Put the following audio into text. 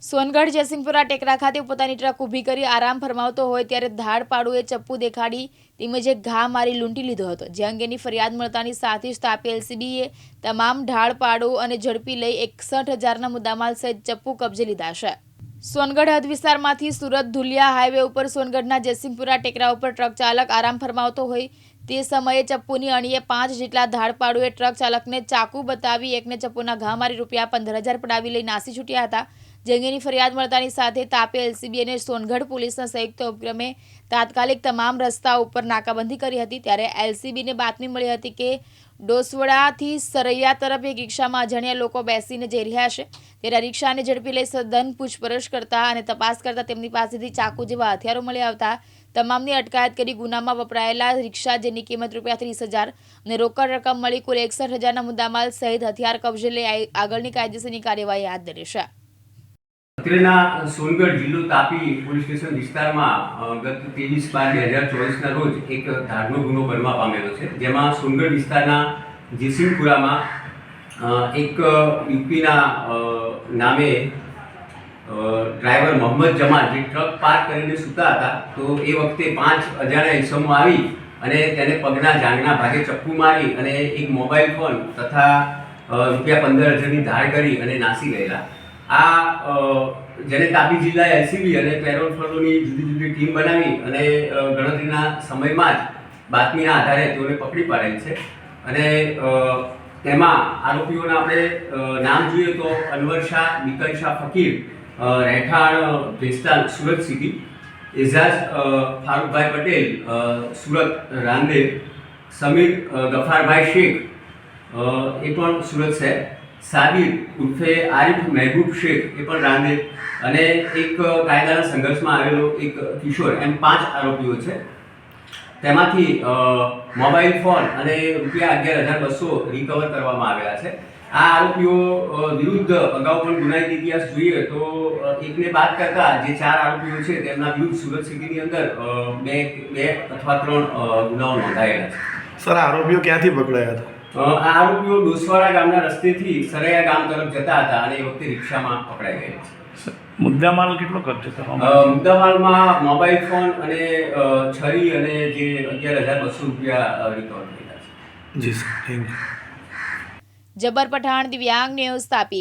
સોનગઢ જયસિંહપુરા ટેકરા ખાતે પોતાની ટ્રક ઊભી કરી આરામ ફરમાવતો હોય ત્યારે ધાડપાડુએ ચપ્પુ દેખાડી તેમજ એક ઘા મારી લૂંટી લીધો હતો, જે અંગેની ફરિયાદ મળતાની સાથે જ તાપી એલસીબીએ તમામ ઢાળપાડો અને ઝડપી લઈ 61,000ના મુદ્દામાલ સહિત ચપ્પુ કબજે લીધા છે। સોનગઢ હદ વિસ્તારમાંથી સુરત ધુલિયા હાઈવે ઉપર સોનગઢના જયસિંહપુરા ટેકરા ઉપર ટ્રક ચાલક આરામ ફરમાવતો હોય તે સમયે ચપ્પુની અણીએ 5 જેટલા ધાડપાડુએ ટ્રક ચાલકને ચાકુ બતાવી એકને ચપ્પુના ઘા મારી ₹15,000 પડાવી લઈ નાસી છૂટ્યા હતા। જે અંગેની ફરિયાદ મળતાની સાથે તાપી એલસીબી અને સોનગઢ પોલીસના સંયુક્ત ઉપક્રમે તાત્કાલિક તમામ રસ્તા ઉપર નાકાબંધી કરી હતી। ત્યારે એલસીબીને બાતમી મળી હતી કે ડોસવડાથી સરૈયા તરફ એક રિક્ષામાં અજાણ્યા લોકો બેસીને જઈ રહ્યા છે, ત્યારે રિક્ષાને ઝડપી લઈ સઘન પૂછપરછ કરતા અને તપાસ કરતા તેમની પાસેથી ચાકુ જેવા હથિયારો મળી આવતા તમામની અટકાયત કરી ગુનામાં વપરાયેલા રિક્ષા જેની કિંમત ₹30,000 અને રોકડ રકમ મળી કુલ 61,000ના મુદ્દામાલ સહિત હથિયાર કબજે લઈ આગળની કાયદેસરની કાર્યવાહી હાથ ધરી છે। અત્રેના સોનગઢ જિલ્લો તાપી પોલીસ સ્ટેશન વિસ્તારમાં ગત 23/12/2024ના રોજ એક ધારનો ગુનો બનવા પામેલો છે, જેમાં સોનગઢ વિસ્તારના જયસિંહપુરામાં એક યુપીના નામે ડ્રાઈવર મોહમ્મદ જમાલ જે ટ્રક પાર્ક કરીને સૂતા હતા, તો એ વખતે 5 અજાણ્યા ઈસમો આવી અને તેને પગના જાંઘના ભાગે ચપ્પુ મારી અને એક મોબાઈલ ફોન તથા ₹15,000ની ધાડ કરી અને નાસી ગયેલા। આ જેને તાપી જિલ્લા એલસીબી અને પેરોલ ફ્લોની જુદી જુદી ટીમ બનાવી અને ગણતરીના સમયમાં જ બાતમીના આધારે તેઓને પકડી પાડેલ છે। અને તેમાં આરોપીઓના આપણે નામ જોઈએ તો અનવર શાહ, બિકન શાહ ફકીર, રહેઠાણ ભેસ્તાન સુરત સિટી, એઝાઝ ફારૂકભાઈ પટેલ સુરત રાંદેર, સમીર ગફારભાઈ શેખ એ પણ સુરત છે, સાબિર ઉર્ફે આરિફ મહેબૂબ શેખ એ પણ રાંદેર, અને એક કાયદાના સંઘર્ષમાં આવેલો એક કિશોર, એમ 5 આરોપીઓ છે। તેમાંથી મોબાઈલ ફોન અને ₹11,200 રિકવર કરવામાં આવેલા છે। આ આરોપીઓ વિરુદ્ધ અગાઉ પણ ગુનાહિત ઇતિહાસ જોઈએ તો એકને બાદ કરતા જે 4 આરોપીઓ છે તેમના વિરુદ્ધ સુરત સિટીની અંદર બે અથવા 3 ગુનાઓ નોંધાયેલા છે। સર, આરોપીઓ ક્યાંથી પકડાયા હતા? આ આરોપીઓ ડોસવાડા ગામના રસ્તેથી સરૈયા ગામ તરફ જતા હતા અને એ વખતે રિક્ષામાં પકડાઈ ગયેલા છે। મુદ્દામાલ કેટલો કબજે કરવામાં આવ્યો? મુદ્દામાલમાં મોબાઈલ ફોન અને છરી અને જે ₹11,200 રિકવર થયેલા છે। જી સર, થેન્ક યુ। જબર પઠાણ, દિવ્યાંગ ન્યૂઝ, તાપી।